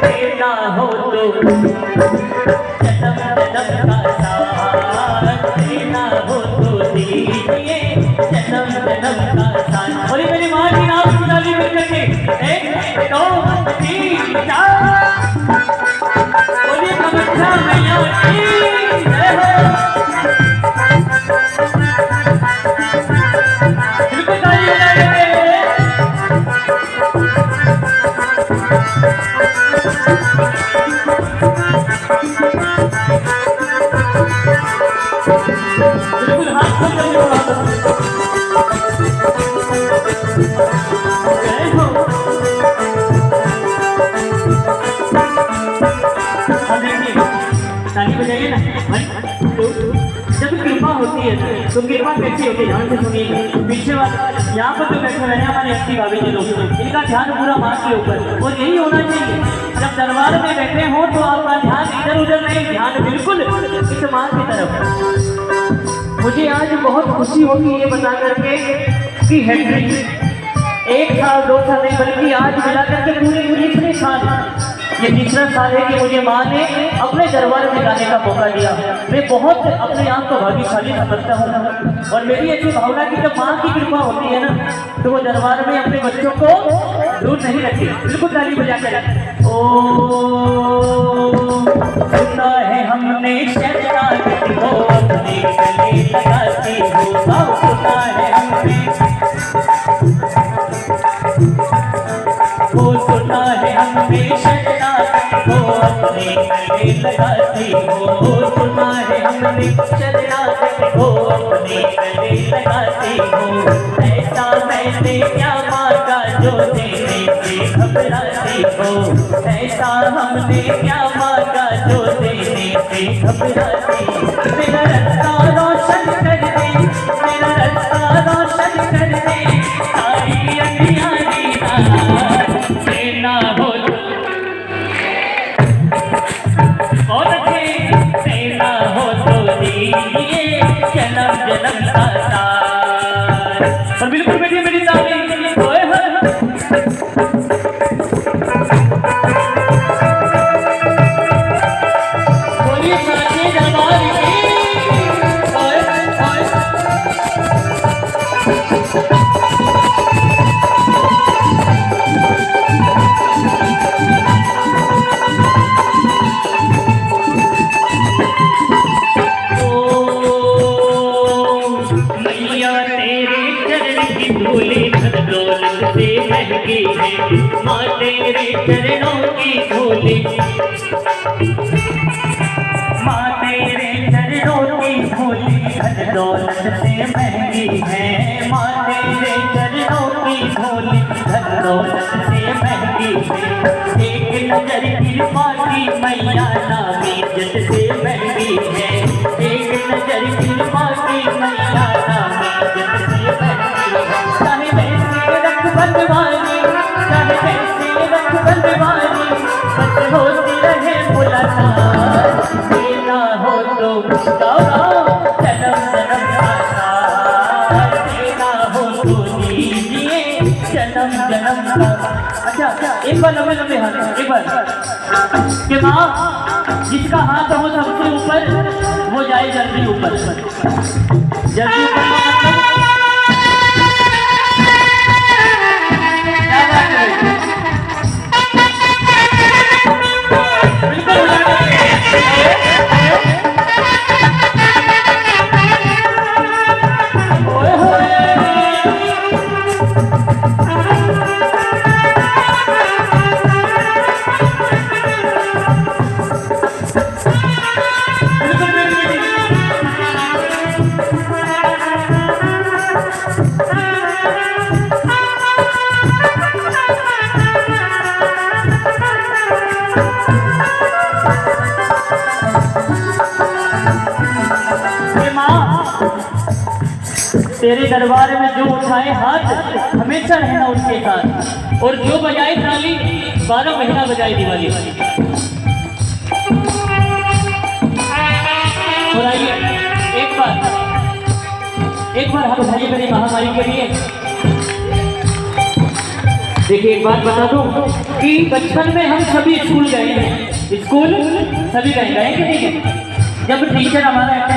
देना हो तो जन्म जन्म का साथ, देना हो तो दीजिए जन्म जन्म का साथ। बोली मेरी माँ की नाम की ताली मिल करके 1 2 3 4। बोलिए कामाख्या मैया की जय हो। बिल्कुल ताली बजाएंगे। बिल्कुल हाथ खोल करके जय हो। ताली बजाइए ना। जब कृपा होती है तो कृपा कैसी होती है, ध्यान से सुनिएगा। पीछे वाले यहाँ पर जो बैठे हुए हैं हमारे एसटी भाभी जी लोग, इनका ध्यान पूरा माँ के ऊपर, और यही होना चाहिए। जब दरबार में बैठे हो तो आपका ध्यान इधर उधर नहीं, ध्यान बिल्कुल इस माँ की तरफ। मुझे आज बहुत खुशी होगी ये बता करके कि हैट्रिक 1 साल 2 साल नहीं बल्कि आज मिला करके पूरे 3 साल, ये 3रा साल है कि मुझे माँ ने अपने दरबार में गाने का मौका दिया। मैं बहुत अपने आप को भाग्यशाली समझता हूँ, और मेरी ऐसी भावना कि जब माँ की कृपा होती है ना तो वो दरबार में अपने बच्चों को दूर नहीं रखती। बिल्कुल ताली बजा कर। ओ सुना है हमने शहनाई हो अपने गले लगाती हो, सुना है हमने वो, सुना है हमने शहनाई हो अपने गले लगाती हो, सुना है हमने शहनाई हो अपने गले लगाती हो। ऐसा मैंने क्या मांगा जो देने से घबराती हो, ऐसा हमने क्या मांगा जो देने से घबराती हो। मेरा रास्ता रोशन कर दे, मेरा रास्ता रोशन कर दे, सारी अंधियारी रात देना हो बहुत अच्छे, देना हो तो दीजिए जन्म जन्म का साथ। और बिल्कुल बैठिए मेरी ताली। बोलिए साचे दरबार की। माँ तेरे चरणों की धूली, माँ तेरे चरणों की धूली धन दौलत से महंगी है, माँ तेरे चरणों की धूली धन दौलत से महंगी है। एक नजर कृपा की मैया नाम इज्जत से महंगी है, एक नजर कृपा की मैया नाम इज्जत से महंगी है। चाहे वैसे रख बनवानी, चाहे कैसे रख बनवानी, बस होती रहे मुलाकात, देना हो तो जन्म जन्म का साथ, देना हो तो दीजिए जन्म जन्म का। अच्छा एक बार लंबे लंबे हाथ, एक बार कि माँ जिसका हाथ हो सबसे ऊपर वो जाए जल्दी ऊपर, जल्दी ऊपर। तेरे दरबार में जो उठाए हाथ हमेशा रहना उसके साथ, और जो बजाए ताली 12 महीना बजाए दिवाली। और आइए एक बार हम उठाइए मेरी महामारी के लिए। देखिए एक बात बता दूं कि बचपन में हम सभी स्कूल गए हैं, स्कूल सभी गए कि नहीं गए? जब टीचर हमारा